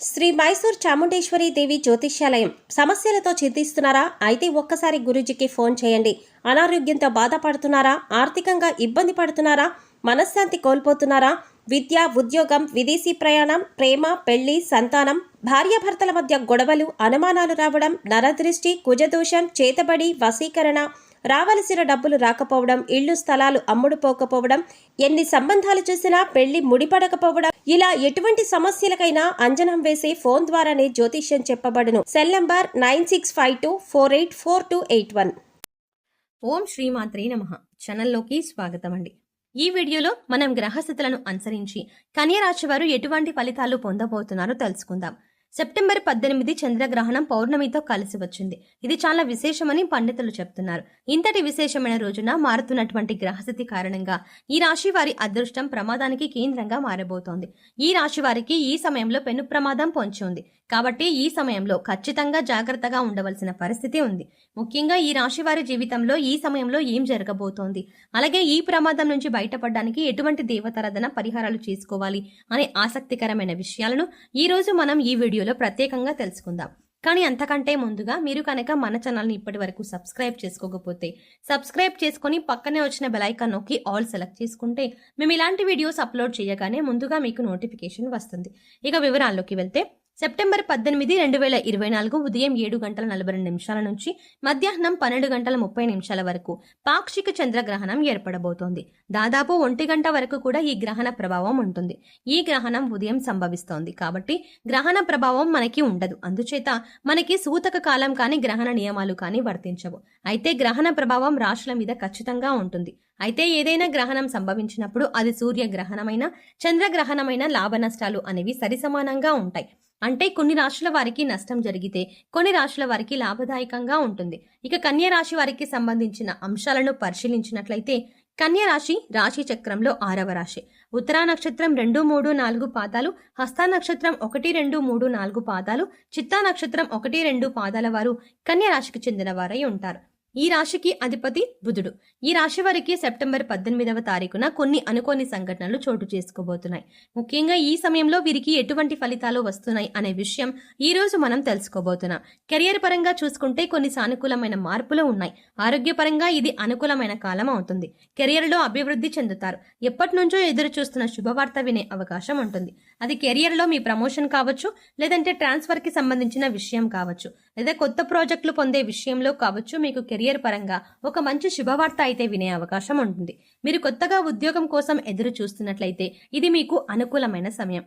శ్రీ మైసూర్ చాముండేశ్వరి దేవి జ్యోతిష్యాలయం. సమస్యలతో చింతిస్తున్నారా? అయితే ఒక్కసారి గురూజీకి ఫోన్ చేయండి. అనారోగ్యంతో బాధపడుతున్నారా? ఆర్థికంగా ఇబ్బంది పడుతున్నారా? మనశ్శాంతి కోల్పోతున్నారా? విద్య, ఉద్యోగం, విదేశీ ప్రయాణం, ప్రేమ, పెళ్లి, సంతానం, భార్యాభర్తల మధ్య గొడవలు, అనుమానాలు రావడం, నరదృష్టి, కుజదోషం, చేతబడి, వశీకరణ, రావలసిన డబ్బులు రాకపోవడం, ఇళ్లు స్థలాలు అమ్ముడుపోకపోవడం, ఎన్ని సంబంధాలు చూసినా పెళ్లి ముడిపడకపోవడం, ఇలా ఎటువంటి సమస్యలకైనా అంజనం వేసే ఫోన్ ద్వారానే జ్యోతిష్యం చెప్పబడును. Cell number 9652484281. ఓం శ్రీమాత్రే నమః. ఛానల్లోకి స్వాగతం అండి. ఈ వీడియోలో మనం గ్రహస్థితులను అనుసరించి కన్యా రాశి వారు ఎటువంటి ఫలితాలు పొందబోతున్నారో తెలుసుకుందాం. సెప్టెంబర్ 18 చంద్రగ్రహణం పౌర్ణమితో కలిసి వచ్చింది. ఇది చాలా విశేషమని పండితులు చెప్తున్నారు. ఇంతటి విశేషమైన రోజున మారుతున్నటువంటి గ్రహస్థితి కారణంగా ఈ రాశి వారి అదృష్టం ప్రమాదానికి కేంద్రంగా మారబోతోంది. ఈ రాశి వారికి ఈ సమయంలో పెను ప్రమాదం పొంచి ఉంది. కాబట్టి ఈ సమయంలో ఖచ్చితంగా జాగ్రత్తగా ఉండవలసిన పరిస్థితి ఉంది. ముఖ్యంగా ఈ రాశి వారి జీవితంలో ఈ సమయంలో ఏం జరగబోతోంది, అలాగే ఈ ప్రమాదం నుంచి బయటపడడానికి ఎటువంటి దేవతారాధన పరిహారాలు చేసుకోవాలి అనే ఆసక్తికరమైన విషయాలను ఈ రోజు మనం ఈ వీడియోలో ప్రత్యేకంగా తెలుసుకుందాం. కానీ అంతకంటే ముందుగా మీరు కనుక మన ఛానల్ని ఇప్పటి వరకు సబ్స్క్రైబ్ చేసుకోకపోతే సబ్స్క్రైబ్ చేసుకుని పక్కనే వచ్చిన బెల్ ఐకాన్ నొక్కి ఆల్ సెలెక్ట్ చేసుకుంటే మేము ఇలాంటి వీడియోస్ అప్లోడ్ చేయగానే ముందుగా మీకు నోటిఫికేషన్ వస్తుంది. ఇక వివరాల్లోకి వెళ్తే సెప్టెంబర్ 18, 2024 ఉదయం 7:42 నుంచి మధ్యాహ్నం 12:30 వరకు పాక్షిక చంద్రగ్రహణం ఏర్పడబోతోంది. దాదాపు 1 గంట వరకు కూడా ఈ గ్రహణ ప్రభావం ఉంటుంది. ఈ గ్రహణం ఉదయం సంభవిస్తోంది కాబట్టి గ్రహణ ప్రభావం మనకి ఉండదు. అందుచేత మనకి సూతక కాలం కానీ గ్రహణ నియమాలు కానీ వర్తించవు. అయితే గ్రహణ ప్రభావం రాశుల మీద ఖచ్చితంగా ఉంటుంది. అయితే ఏదైనా గ్రహణం సంభవించినప్పుడు అది సూర్య గ్రహణమైన చంద్రగ్రహణమైన లాభ నష్టాలు అనేవి సరిసమానంగా ఉంటాయి. అంటే కొన్ని రాశుల వారికి నష్టం జరిగితే కొన్ని రాశుల వారికి లాభదాయకంగా ఉంటుంది. ఇక కన్యా రాశి వారికి సంబంధించిన అంశాలను పరిశీలించినట్లయితే కన్యా రాశి రాశి చక్రంలో 6వ రాశి. ఉత్తరా నక్షత్రం 2, 3, 4 పాదాలు, హస్త నక్షత్రం 1, 2, 3, 4 పాదాలు, చిత్తా నక్షత్రం 1, 2 పాదాల వారు కన్యా రాశికి చెందిన వారై ఉంటారు. ఈ రాశికి అధిపతి బుధుడు. ఈ రాశి వారికి సెప్టెంబర్ 18వ తారీఖున కొన్ని అనుకోని సంఘటనలు చోటు చేసుకోబోతున్నాయి. ముఖ్యంగా ఈ సమయంలో వీరికి ఎటువంటి ఫలితాలు వస్తున్నాయి అనే విషయం ఈ రోజు మనం తెలుసుకోబోతున్నాం. కెరియర్ పరంగా చూసుకుంటే కొన్ని సానుకూలమైన మార్పులు ఉన్నాయి. ఆరోగ్యపరంగా ఇది అనుకూలమైన కాలం అవుతుంది. కెరియర్లో అభివృద్ధి చెందుతారు. ఎప్పటి నుంచో ఎదురు చూస్తున్న శుభవార్త వినే అవకాశం ఉంటుంది. అది కెరియర్లో మీ ప్రమోషన్ కావచ్చు, లేదంటే ట్రాన్స్ఫర్ కి సంబంధించిన విషయం కావచ్చు, లేదా కొత్త ప్రాజెక్టులు పొందే విషయంలో కావచ్చు. మీకు కెరియర్ పరంగా ఒక మంచి శుభవార్త అయితే వినే అవకాశం ఉంటుంది. మీరు కొత్తగా ఉద్యోగం కోసం ఎదురు చూస్తున్నట్లయితే ఇది మీకు అనుకూలమైన సమయం.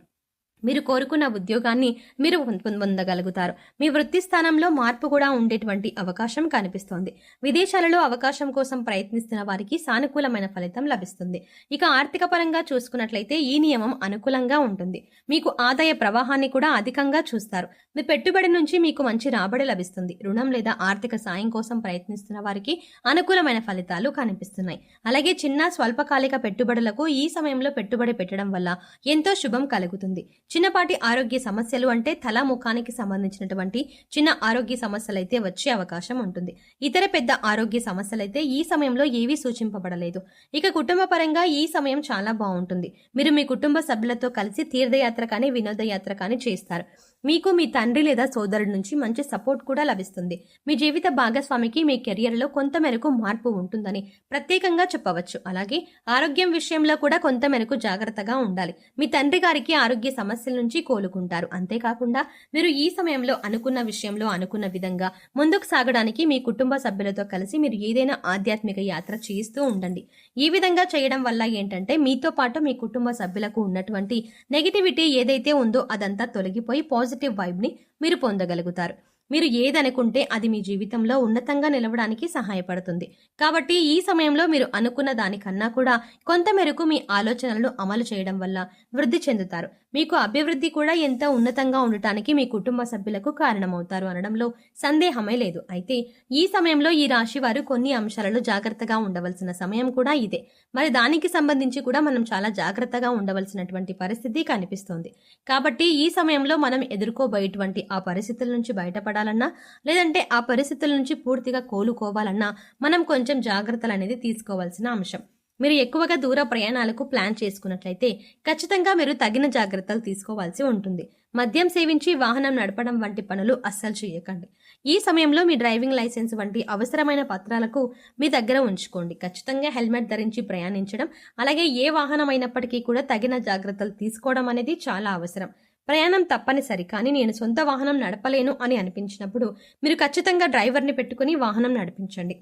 మీరు కోరుకున్న ఉద్యోగాన్ని మీరు పొందగలుగుతారు. మీ వృత్తి స్థానంలో మార్పు కూడా ఉండేటువంటి అవకాశం కనిపిస్తోంది. విదేశాలలో అవకాశం కోసం ప్రయత్నిస్తున్న వారికి సానుకూలమైన ఫలితం లభిస్తుంది. ఇక ఆర్థిక పరంగా చూసుకున్నట్లయితే ఈ నియమం అనుకూలంగా ఉంటుంది. మీకు ఆదాయ ప్రవాహాన్ని కూడా అధికంగా చూస్తారు. మీ పెట్టుబడి నుంచి మీకు మంచి రాబడి లభిస్తుంది. రుణం లేదా ఆర్థిక సాయం కోసం ప్రయత్నిస్తున్న వారికి అనుకూలమైన ఫలితాలు కనిపిస్తున్నాయి. అలాగే చిన్న స్వల్పకాలిక పెట్టుబడులకు ఈ సమయంలో పెట్టుబడి పెట్టడం వల్ల ఎంతో శుభం కలుగుతుంది. చిన్నపాటి ఆరోగ్య సమస్యలు అంటే తల ముఖానికి సంబంధించినటువంటి చిన్న ఆరోగ్య సమస్యలైతే వచ్చే అవకాశం ఉంటుంది. ఇతర పెద్ద ఆరోగ్య సమస్యలైతే ఈ సమయంలో ఏవీ సూచింపబడలేదు. ఇక కుటుంబ పరంగా ఈ సమయం చాలా బాగుంటుంది. మీరు మీ కుటుంబ సభ్యులతో కలిసి తీర్థయాత్ర కానీ వినోదయాత్ర కానీ చేస్తారు. మీకు మీ తండ్రి లేదా సోదరుడి నుంచి మంచి సపోర్ట్ కూడా లభిస్తుంది. మీ జీవిత భాగస్వామికి మీ కెరియర్లో కొంత మేరకు మార్పు ఉంటుందని ప్రత్యేకంగా చెప్పవచ్చు. అలాగే ఆరోగ్యం విషయంలో కూడా కొంత మేరకు జాగ్రత్తగా ఉండాలి. మీ తండ్రి గారికి ఆరోగ్య సమస్యల నుంచి కోలుకుంటారు. అంతేకాకుండా మీరు ఈ సమయంలో అనుకున్న విషయంలో అనుకున్న విధంగా ముందుకు సాగడానికి మీ కుటుంబ సభ్యులతో కలిసి మీరు ఏదైనా ఆధ్యాత్మిక యాత్ర చేస్తూ ఉండండి. ఈ విధంగా చేయడం వల్ల ఏంటంటే మీతో పాటు మీ కుటుంబ సభ్యులకు ఉన్నటువంటి నెగిటివిటీ ఏదైతే ఉందో అదంతా తొలగిపోయి పాజిటివ్ వైబ్ ని మీరు పొందగలుగుతారు. మీరు ఏదనుకుంటే అది మీ జీవితంలో ఉన్నతంగా నిలవడానికి సహాయపడుతుంది. కాబట్టి ఈ సమయంలో మీరు అనుకున్న దానికన్నా కూడా కొంత మేరకు మీ ఆలోచనలను అమలు చేయడం వల్ల వృద్ధి చెందుతారు. మీకు అభివృద్ధి కూడా ఎంతో ఉన్నతంగా ఉండటానికి మీ కుటుంబ సభ్యులకు కారణమవుతారు అనడంలో సందేహమే లేదు. అయితే ఈ సమయంలో ఈ రాశి వారు కొన్ని అంశాలలో జాగ్రత్తగా ఉండవలసిన సమయం కూడా ఇదే. మరి దానికి సంబంధించి కూడా మనం చాలా జాగ్రత్తగా ఉండవలసినటువంటి పరిస్థితి కనిపిస్తోంది. కాబట్టి ఈ సమయంలో మనం ఎదుర్కోబోయేటువంటి ఆ పరిస్థితుల నుంచి బయటపడాలన్నా, లేదంటే ఆ పరిస్థితుల నుంచి పూర్తిగా కోలుకోవాలన్నా మనం కొంచెం జాగ్రత్తలు అనేది తీసుకోవాల్సిన అంశం. మీరు ఎక్కువగా దూర ప్రయాణాలకు ప్లాన్ చేసుకున్నట్లయితే ఖచ్చితంగా మీరు తగిన జాగ్రత్తలు తీసుకోవాల్సి ఉంటుంది. మద్యం సేవించి వాహనం నడపడం వంటి పనులు అస్సలు చేయకండి. ఈ సమయంలో మీ డ్రైవింగ్ లైసెన్స్ వంటి అవసరమైన పత్రాలకు మీ దగ్గర ఉంచుకోండి. ఖచ్చితంగా హెల్మెట్ ధరించి ప్రయాణించడం, అలాగే ఏ వాహనం అయినప్పటికీ కూడా తగిన జాగ్రత్తలు తీసుకోవడం అనేది చాలా అవసరం. ప్రయాణం తప్పనిసరి, కానీ నేను సొంత వాహనం నడపలేను అని అనిపించినప్పుడు మీరు ఖచ్చితంగా డ్రైవర్ని పెట్టుకుని వాహనం నడిపించండి.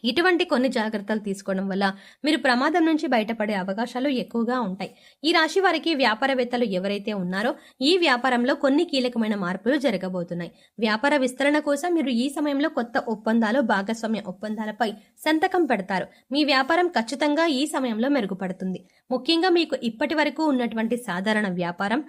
ఇటువంటి కొన్ని జాగ్రత్తలు తీసుకోవడం వల్ల మీరు ప్రమాదం నుంచి బయటపడే అవకాశాలు ఎక్కువగా ఉంటాయి. ఈ రాశి వారికి వ్యాపారవేత్తలు ఎవరైతే ఉన్నారో ఈ వ్యాపారంలో కొన్ని కీలకమైన మార్పులు జరగబోతున్నాయి. వ్యాపార విస్తరణ కోసం మీరు ఈ సమయంలో కొత్త ఒప్పందాలు, భాగస్వామ్య ఒప్పందాలపై సంతకం పెడతారు. మీ వ్యాపారం ఖచ్చితంగా ఈ సమయంలో మెరుగుపడుతుంది. ముఖ్యంగా మీకు ఇప్పటి వరకు ఉన్నటువంటి సాధారణ వ్యాపారం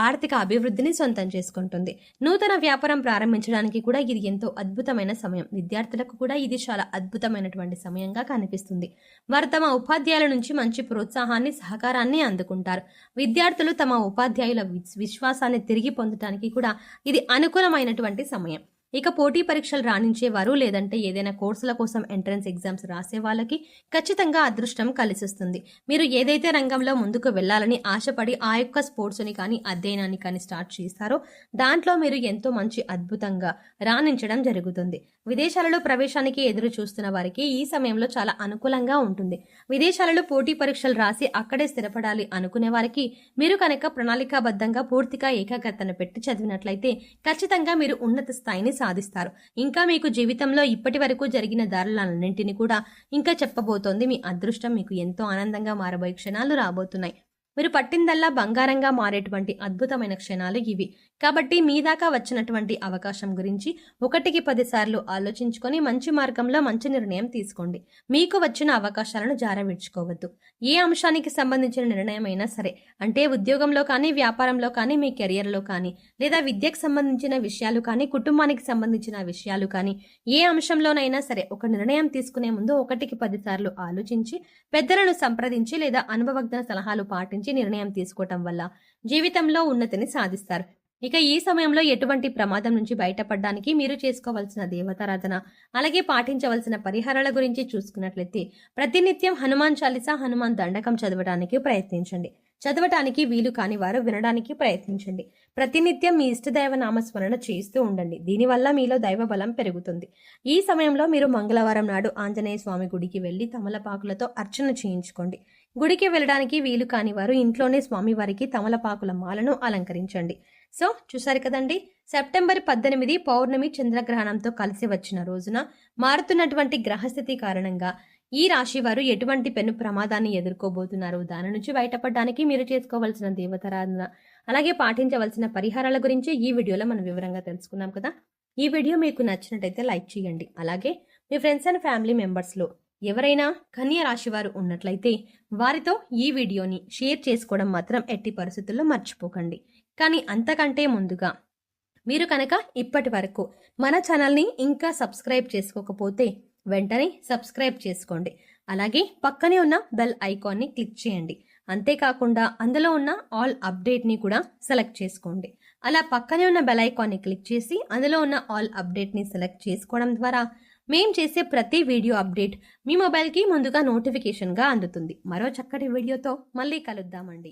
ఆర్థిక అభివృద్ధిని సొంతం చేసుకుంటుంది. నూతన వ్యాపారం ప్రారంభించడానికి కూడా ఇది ఎంతో అద్భుతమైన సమయం. విద్యార్థులకు కూడా ఇది చాలా అద్భుతమైనటువంటి సమయంగా కనిపిస్తుంది. వారు తమ ఉపాధ్యాయుల నుంచి మంచి ప్రోత్సాహాన్ని, సహకారాన్ని అందుకుంటారు. విద్యార్థులు తమ ఉపాధ్యాయుల విశ్వాసాన్ని తిరిగి పొందడానికి కూడా ఇది అనుకూలమైనటువంటి సమయం. ఇక పోటీ పరీక్షలు రాణించేవారు, లేదంటే ఏదైనా కోర్సుల కోసం ఎంట్రన్స్ ఎగ్జామ్స్ రాసే వాళ్ళకి ఖచ్చితంగా అదృష్టం కలిసిస్తుంది. మీరు ఏదైతే రంగంలో ముందుకు వెళ్లాలని ఆశపడి ఆ యొక్క స్పోర్ట్స్ని కానీ అధ్యయనాన్ని కానీ స్టార్ట్ చేస్తారో దాంట్లో మీరు ఎంతో మంచి అద్భుతంగా రాణించడం జరుగుతుంది. విదేశాలలో ప్రవేశానికి ఎదురు చూస్తున్న వారికి ఈ సమయంలో చాలా అనుకూలంగా ఉంటుంది. విదేశాలలో పోటీ పరీక్షలు రాసి అక్కడే స్థిరపడాలి అనుకునే వారికి మీరు కనుక ప్రణాళికాబద్ధంగా పూర్తిగా ఏకాగ్రతను పెట్టి చదివినట్లయితే ఖచ్చితంగా మీరు ఉన్నత స్థాయిని సాధిస్తారు. ఇంకా మీకు జీవితంలో ఇప్పటి వరకు జరిగిన దారులన్నింటినీ కూడా ఇంకా చెప్పబోతోంది మీ అదృష్టం. మీకు ఎంతో ఆనందంగా మారబోయే క్షణాలు రాబోతున్నాయి. మీరు పట్టిందల్లా బంగారంగా మారేటువంటి అద్భుతమైన క్షణాలు ఇవి. కాబట్టి మీ దాకా వచ్చినటువంటి అవకాశం గురించి 1కి 10 సార్లు ఆలోచించుకొని మంచి మార్గంలో మంచి నిర్ణయం తీసుకోండి. మీకు వచ్చిన అవకాశాలను జారవిడ్చుకోవద్దు. ఏ అంశానికి సంబంధించిన నిర్ణయం అయినా సరే, అంటే ఉద్యోగంలో కానీ, వ్యాపారంలో కానీ, మీ కెరియర్లో కానీ, లేదా విద్యకు సంబంధించిన విషయాలు కానీ, కుటుంబానికి సంబంధించిన విషయాలు కానీ, ఏ అంశంలోనైనా సరే ఒక నిర్ణయం తీసుకునే ముందు 1కి 10 సార్లు ఆలోచించి, పెద్దలను సంప్రదించి లేదా అనుభవజ్ఞ సలహాలు పాటించి నిర్ణయం తీసుకోవటం వల్ల జీవితంలో ఉన్నతిని సాధిస్తారు. ఇక ఈ సమయంలో ఎటువంటి ప్రమాదం నుంచి బయటపడడానికి మీరు చేసుకోవాల్సిన దేవతారాధన, అలాగే పాటించవలసిన పరిహారాల గురించి చూసుకున్నట్లయితే ప్రతినిత్యం హనుమాన్ చాలీసా, హనుమాన్ దండకం చదవడానికి ప్రయత్నించండి. చదవటానికి వీలు కాని వారు వినడానికి ప్రయత్నించండి. ప్రతినిత్యం మీ ఇష్టదైవ నామస్మరణ చేస్తూ ఉండండి. దీనివల్ల మీలో దైవ బలం పెరుగుతుంది. ఈ సమయంలో మీరు మంగళవారం నాడు ఆంజనేయ స్వామి గుడికి వెళ్లి తమలపాకులతో అర్చన చేయించుకోండి. గుడికి వెళ్ళడానికి వీలు కాని వారు ఇంట్లోనే స్వామివారికి తమలపాకుల మాలను అలంకరించండి. సో చూసారు కదండి, సెప్టెంబర్ 18 పౌర్ణమి చంద్రగ్రహణంతో కలిసి వచ్చిన రోజున మారుతున్నటువంటి గ్రహస్థితి కారణంగా ఈ రాశి వారు ఎటువంటి పెను ప్రమాదాన్ని ఎదుర్కోబోతున్నారు, దాని నుంచి బయటపడడానికి మీరు చేసుకోవాల్సిన దేవతారాధన, అలాగే పాటించవలసిన పరిహారాల గురించి ఈ వీడియోలో మనం వివరంగా తెలుసుకున్నాం కదా. ఈ వీడియో మీకు నచ్చినట్టయితే లైక్ చేయండి. అలాగే మీ ఫ్రెండ్స్ అండ్ ఫ్యామిలీ మెంబర్స్లో ఎవరైనా కన్య రాశి వారు ఉన్నట్లయితే వారితో ఈ వీడియోని షేర్ చేసుకోవడం మాత్రం ఎట్టి పరిస్థితుల్లో మర్చిపోకండి. కానీ అంతకంటే ముందుగా మీరు కనుక ఇప్పటి వరకు మన ఛానల్ని ఇంకా సబ్స్క్రైబ్ చేసుకోకపోతే వెంటనే సబ్స్క్రైబ్ చేసుకోండి. అలాగే పక్కనే ఉన్న బెల్ ఐకాన్ని క్లిక్ చేయండి. అంతేకాకుండా అందులో ఉన్న ఆల్ అప్డేట్ని కూడా సెలెక్ట్ చేసుకోండి. అలా పక్కనే ఉన్న బెల్ ఐకాన్ని క్లిక్ చేసి అందులో ఉన్న ఆల్ అప్డేట్ని సెలెక్ట్ చేసుకోవడం ద్వారా మేం చేసే ప్రతి వీడియో అప్డేట్ మీ మొబైల్కి ముందుగా నోటిఫికేషన్గా అందుతుంది. మరో చక్కటి వీడియోతో మళ్ళీ కలుద్దామండి.